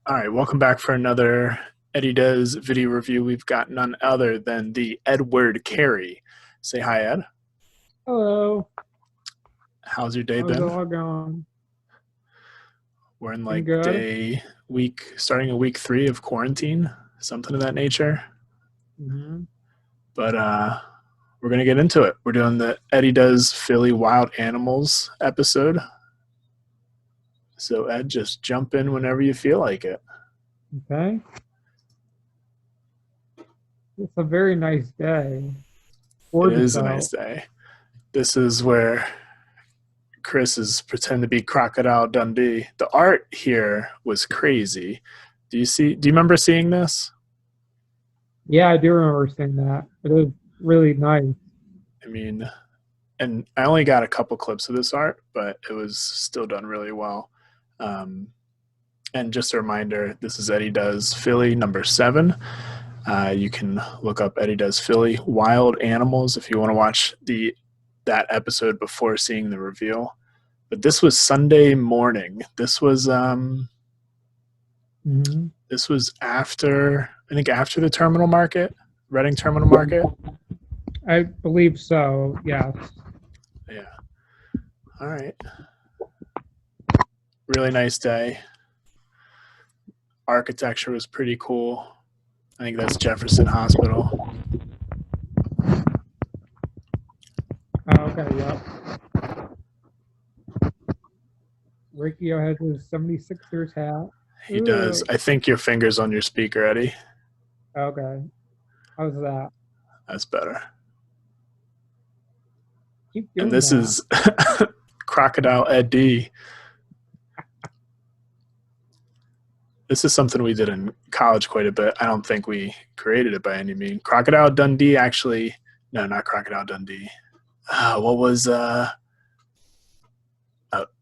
All right, welcome back for another Eddie Does video review. We've got none other than the Edward Carey. Say hi, Ed. Hello. How's your day How's it been? all going? We're in Been like good? starting a week 3 of quarantine, something of that nature. Hmm. But we're gonna get into it. We're doing the Eddie Does Philly Wild Animals episode. So Ed, just jump in whenever you feel like it. Okay. It's a very nice day. It Gorgeous is a nice out. day. This is where Chris is pretending to be Crocodile Dundee. The art here was crazy. Do you remember seeing this? Yeah, I do remember seeing that. It is really nice. I mean, and I only got a couple clips of this art, but it was still done really well. Um, and just a reminder, this is Eddie Does Philly #7. You can look up Eddie Does Philly Wild Animals if you want to watch that episode before seeing the reveal. But this was Sunday morning. Hmm. This was after, I think, after the terminal market, Reading Terminal Market. I believe so. Yes. Yeah. All right. Really nice day. Architecture was pretty cool. I think that's Jefferson Hospital. Okay. Yep. Riccio has his 76ers hat. He does. Ooh. I think your finger's on your speaker, Eddie. Okay. How's that? That's better. Keep And doing this that. is Crocodile Eddie. This is something we did in college quite a bit. I don't think we created it by any means. Crocodile Dundee actually, no, not Crocodile Dundee. What was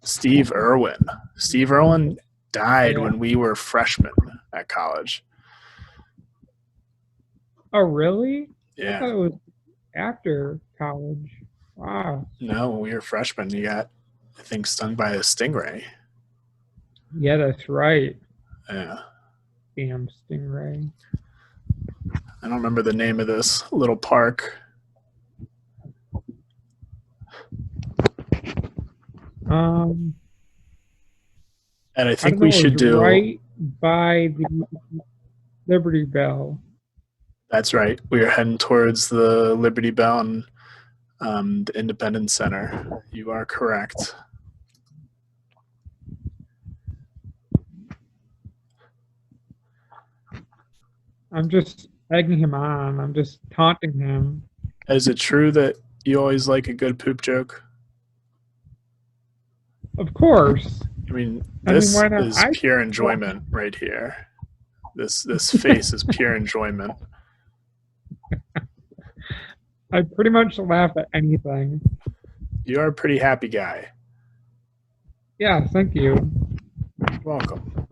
Steve Irwin? Steve Irwin died Yeah. when we were freshmen at college. Oh, really? I Yeah. thought it was after college. Wow. No, when we were freshmen, he got, I think, stung by a stingray. Yeah, that's right. Yeah. Damn stingray. I don't remember the name of this little park. Um, And I I think don't we know. It should was do, right by the Liberty Bell. that's right. We are heading towards the Liberty Bell and the Independence Center. You are correct. I'm just egging him on. I'm just taunting him. Is it true that you always like a good poop joke? Of course. I mean, I mean, this why not? is pure enjoyment right here. This face is pure enjoyment. I pretty much laugh at anything. You are a pretty happy guy. Yeah, thank you. You're welcome.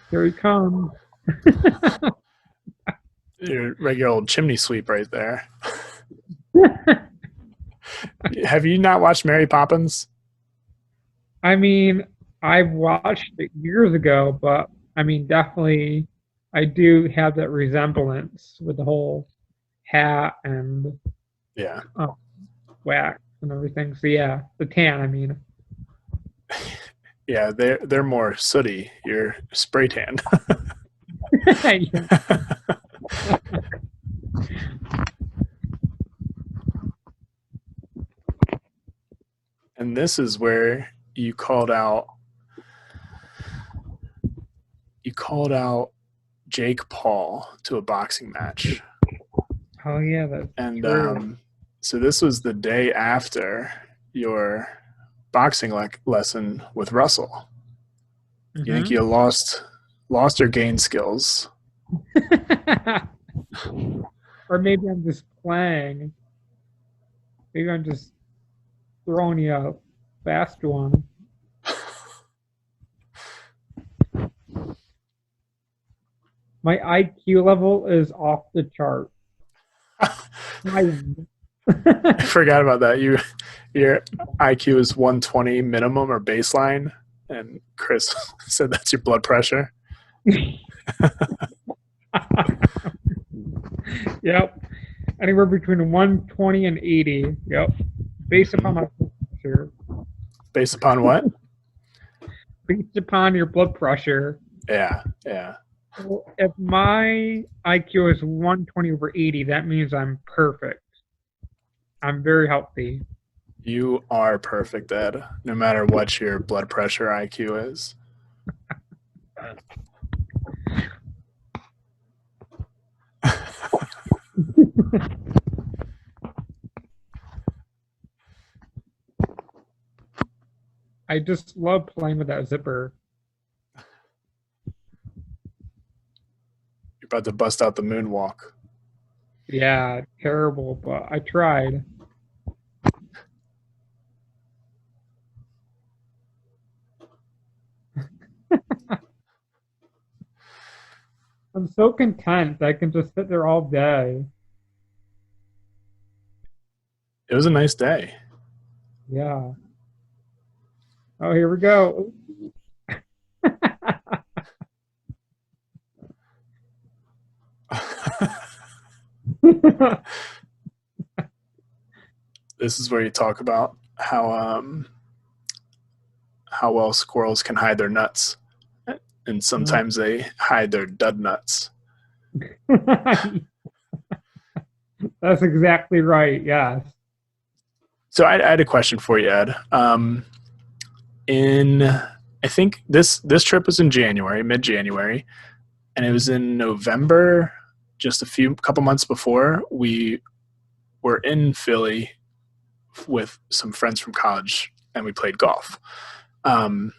Here he comes. Your regular old chimney sweep right there. Have you not watched Mary Poppins? I mean, I've watched it years ago, but I mean, definitely, I do have that resemblance with the whole hat and Yeah. uh, wax and everything. So yeah, the tan. I mean, Yeah, they're more sooty. You're spray tanned. yeah. And this is where you called out Jake Paul to a boxing match. Oh yeah, that's And true. so this was the day after your boxing lesson with Russell. You think Hmm. you lost or gained skills? Or maybe I'm just playing. Maybe I'm just throwing you a fast one. My IQ level is off the chart. High end. I forgot about that. Your IQ is 120 minimum or baseline, and Chris said that's your blood pressure. Yep. Anywhere between 120 and 80. Yep. Based upon Hmm. my blood pressure. Based upon what? Based upon your blood pressure. Yeah, yeah. So if my IQ is 120 over 80, that means I'm perfect. I'm very healthy. You are perfect, Ed. No matter what your blood pressure IQ is. I just love playing with that zipper. You're about to bust out the moonwalk. Yeah, terrible, but I tried. I'm so content that I can just sit there all day. It was a nice day. Yeah. Oh, here we go. This is where you talk about how well squirrels can hide their nuts, and sometimes they hide their dud nuts. That's exactly right. Yes. So I had a question for you, Ed. In I think this trip was in January, mid January, and it was in November, just a few couple months before we were in Philly with some friends from college, and we played golf, um,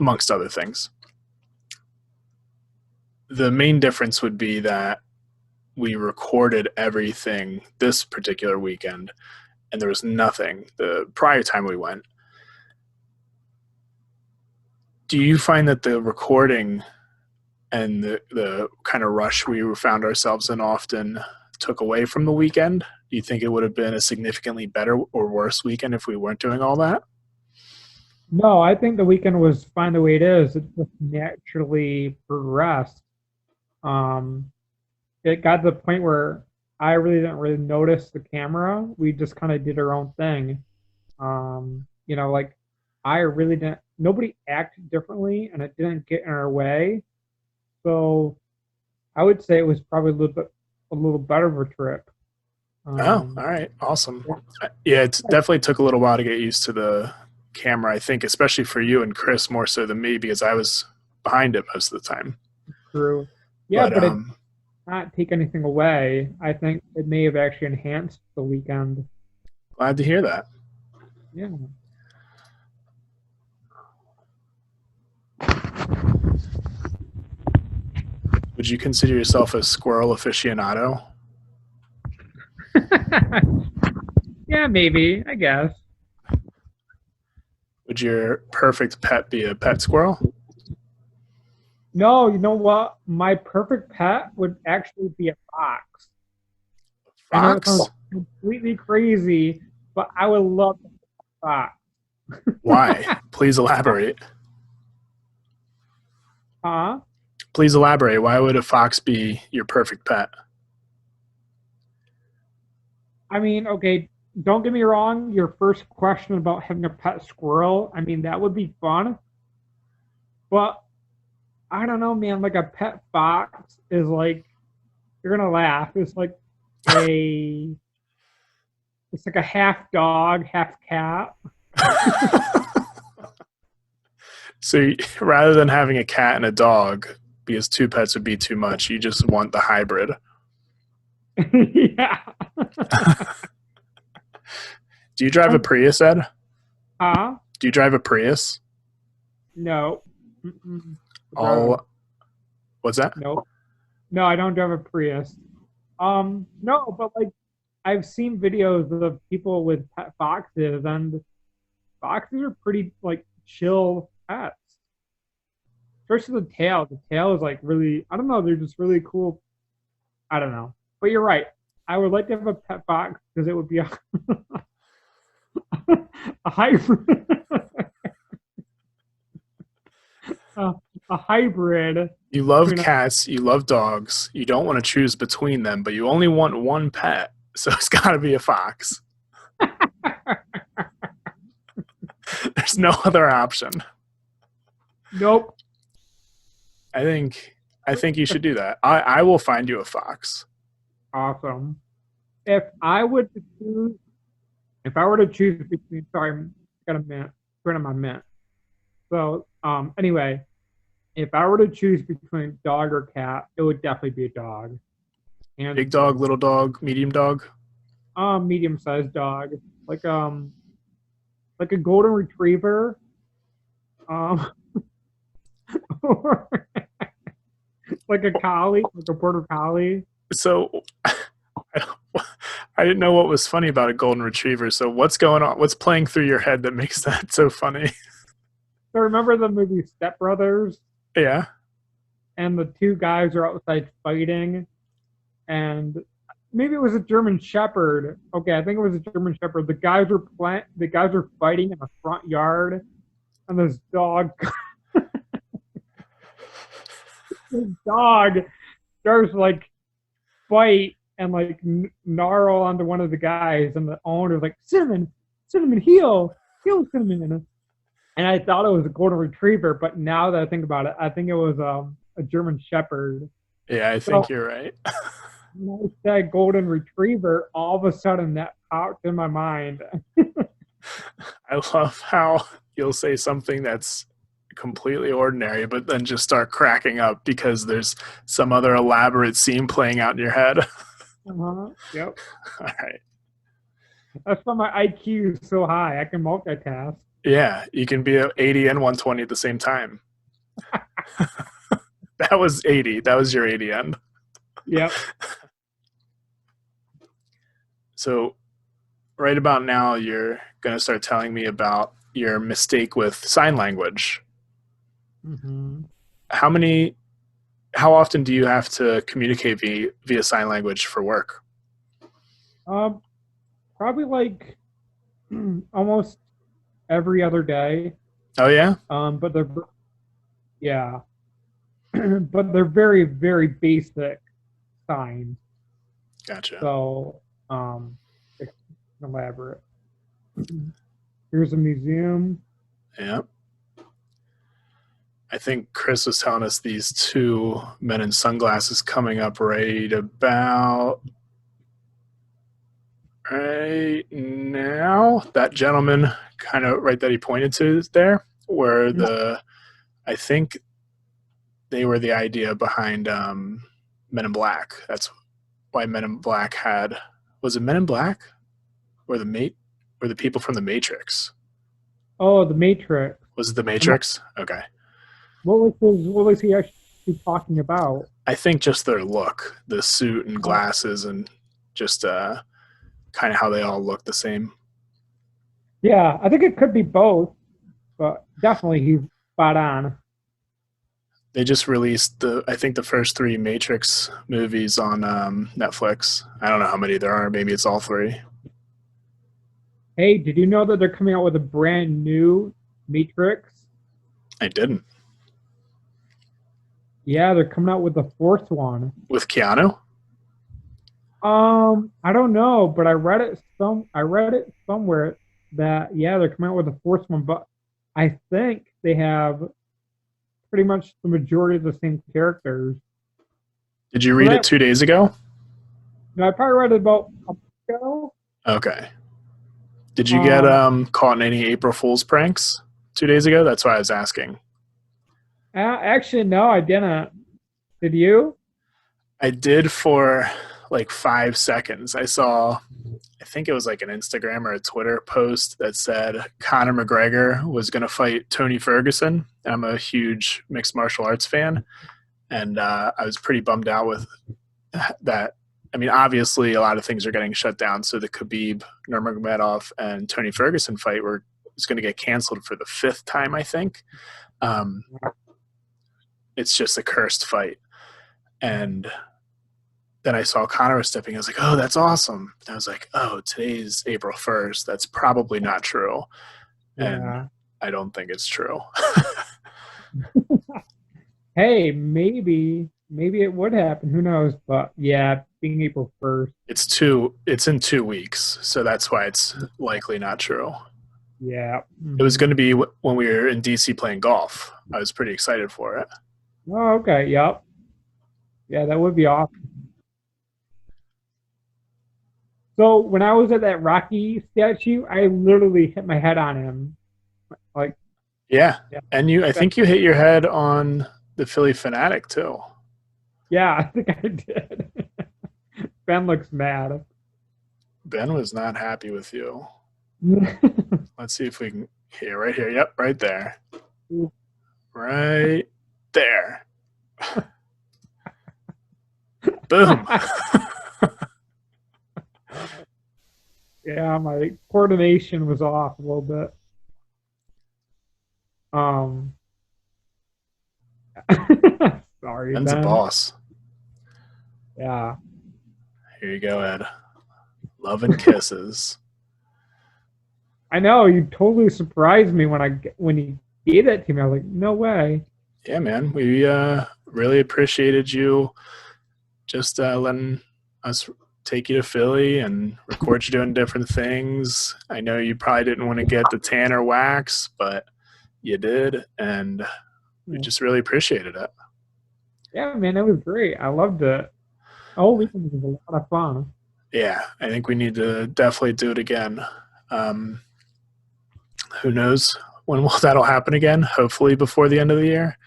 amongst other things. The main difference would be that we recorded everything this particular weekend, and there was nothing the prior time we went. Do you find that the recording and the kind of rush we found ourselves in often took away from the weekend? Do you think it would have been a significantly better or worse weekend if we weren't doing all that? No, I think the weekend was fine the way it is. It just naturally progressed. Um, it got to the point where I really didn't really notice the camera. We just kind of did our own thing. Like I really didn't. Nobody acted differently, and it didn't get in our way. So I would say it was probably a little better of a trip. Oh, Um, all right, awesome. Yeah, it definitely took a little while to get used to the camera. I think, especially for you and Chris, more so than me, because I was behind it most of the time. True. Yeah, But but it not take anything away. I think it may have actually enhanced the weekend. glad to hear that. Yeah. Would you consider yourself a squirrel aficionado? Yeah, maybe, I guess. Would your perfect pet be a pet squirrel? No, you know what? My perfect pet would actually be a fox. I know it sounds Fox? completely crazy, but I would love a fox. Why? Please elaborate. Huh? Please elaborate. Why would a fox be your perfect pet? I mean, okay, don't get me wrong. Your first question about having a pet squirrel, I mean, that would be fun. But I don't know, man. Like a pet fox is like, you're gonna laugh. A, it's like a half dog, half cat. So rather than having a cat and a dog, because two pets would be too much, you just want the hybrid. Yeah. Do you drive a Prius, Ed? Huh? Do you drive a Prius? No. Mm-mm. All what's that? No. No, I don't drive a Prius. No, but like I've seen videos of people with pet foxes, and foxes are pretty like chill pets. Especially the tail. The tail is like really, I don't know, they're just really cool. I don't know. But you're right. I would like to have a pet fox because it would be a, a hybrid, a, a hybrid You love between a, cats, you love dogs, you don't want to choose between them, but you only want one pet, so it's got to be a fox. There's no other option. nope. I think I think you should do that. I will find you a fox. Awesome. If I would choose, if I were to choose between, sorry, I got a mint, turn on my mint. So, anyway, if I were to choose between dog or cat, it would definitely be a dog. Hands Big dog, down. little dog, medium dog. Medium-sized dog, like like a golden retriever, um, or like a collie, like a border collie. So I didn't know what was funny about a golden retriever. So what's going on? What's playing through your head that makes that so funny? So remember the movie Step Brothers, Yeah. and the two guys are outside fighting, and maybe it was a German Shepherd. Okay, I think it was a German Shepherd. The guys were fighting in the front yard, and this dog starts like fight and like gnarl onto one of the guys, and the owner's like, Cinnamon, Cinnamon, heal, Cinnamon. And I thought it was a golden retriever, but now that I think about it, I think it was a German Shepherd. Yeah, I So think you're right. when I said golden retriever, all of a sudden that popped in my mind. I love how you'll say something that's completely ordinary, but then just start cracking up because there's some other elaborate scene playing out in your head. Uh-huh. Yep. All right. That's why my IQ is so high. I can multitask. Yeah, you can be at 80 and 120 at the same time. That was 80. That was your 80 end. Yep. So, right about now, you're going to start telling me about your mistake with sign language. Mm-hmm. How many, how often do you have to communicate via sign language for work? Um, Probably like almost every other day. Oh, yeah? But they're yeah, but they're very very basic signs. Gotcha. So it's elaborate. Here's a museum. Yeah. I think Chris was telling us these two men in sunglasses coming up right now. That gentleman kind of right that he pointed to is there, where I think they were the idea behind Men in Black. That's why Men in Black was it Men in Black or the people from the Matrix? Oh, the Matrix. Was it the Matrix? Okay. What was he actually talking about? I think just their look, the suit and glasses, and just kind of how they all look the same. Yeah, I think it could be both, but definitely he's spot on. They just released I think the first three Matrix movies on Netflix. I don't know how many there are. Maybe it's all three. Hey, did you know that they're coming out with a brand new Matrix? I didn't. Yeah, they're coming out with the fourth one. With Keanu? I don't know, but I read it somewhere that yeah, they're coming out with the fourth one, but I think they have pretty much the majority of the same characters. Did you So read it 2 days ago? I probably read it about a month ago. Okay. Did you get Um, caught in any April Fool's pranks 2 days ago? That's why I was asking. Actually, no, I didn't. Did you? I did for like 5 seconds. I think it was like an Instagram or a Twitter post that said Conor McGregor was going to fight Tony Ferguson. I'm a huge mixed martial arts fan, and I was pretty bummed out with that. I mean, obviously, a lot of things are getting shut down. So the Khabib Nurmagomedov and Tony Ferguson fight was going to get canceled for the fifth time, I think. It's just a cursed fight, and then I saw Connor was stepping. I was like, oh, that's awesome. And I was like, oh, today's April 1st. That's probably not true. And Yeah. I don't think it's true. Hey, maybe it would happen. Who knows? But yeah, being April 1st. It's in 2 weeks. So that's why it's likely not true. Yeah. It was going Hmm. to be when we were in DC playing golf. I was pretty excited for it. Oh, okay. Yep. Yeah, that would be awesome. So when I was at that Rocky statue, I literally hit my head on him. Like, Yeah. yeah, And I think you hit your head on the Philly Fanatic too. yeah, I think I did. Ben looks mad. Ben was not happy with you. Let's see if we can. Here, right here. Yep, right there. Right there. Boom. Yeah, my coordination was off a little bit. Um, sorry, Ben's a Ben. boss. Yeah. Here you go, Ed. Love and kisses. I know you totally surprised me when you gave that to me. I was like, no way. Yeah, man. We really appreciated you just letting us take you to Philly and record you doing different things. I know you probably didn't want to get the tan or wax, but you did, and we just really appreciated it. Yeah, man, it was great. I loved it. The whole weekend was a lot of fun. Yeah, I think we need to definitely do it again. Um, who knows when that'll happen again? Hopefully before the end of the year.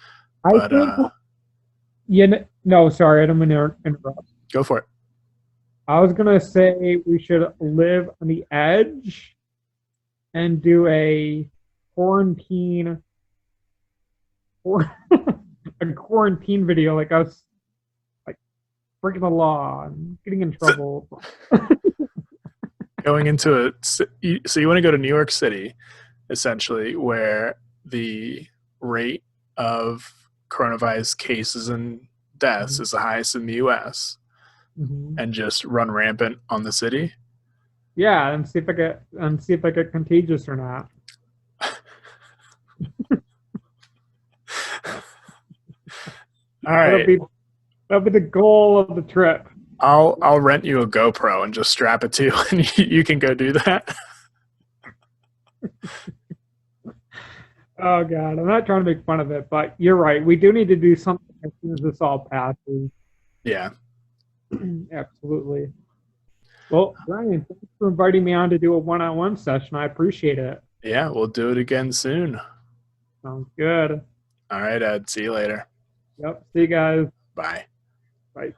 I But think, no, sorry, I don't mean to interrupt. go for it. I was gonna say we should live on the edge and do a quarantine, or a quarantine video, like us, like breaking the law and getting in trouble. Going into it, so you want to go to New York City, essentially, where the rate of coronavirus cases and deaths is the highest in the U.S., Mm-hmm. and just run rampant on the city. Yeah, and see if I get contagious or not. All That'll right. be that'll be the goal of the trip. I'll rent you a GoPro and just strap it to you, and you can go do that. Oh God, I'm not trying to make fun of it, but you're right. We do need to do something as soon as this all passes. Yeah. Absolutely. Well, Brian, thanks for inviting me on to do a one-on-one session. I appreciate it. Yeah, we'll do it again soon. Sounds good. All right, Ed. See you later. Yep. See you guys. Bye. Bye.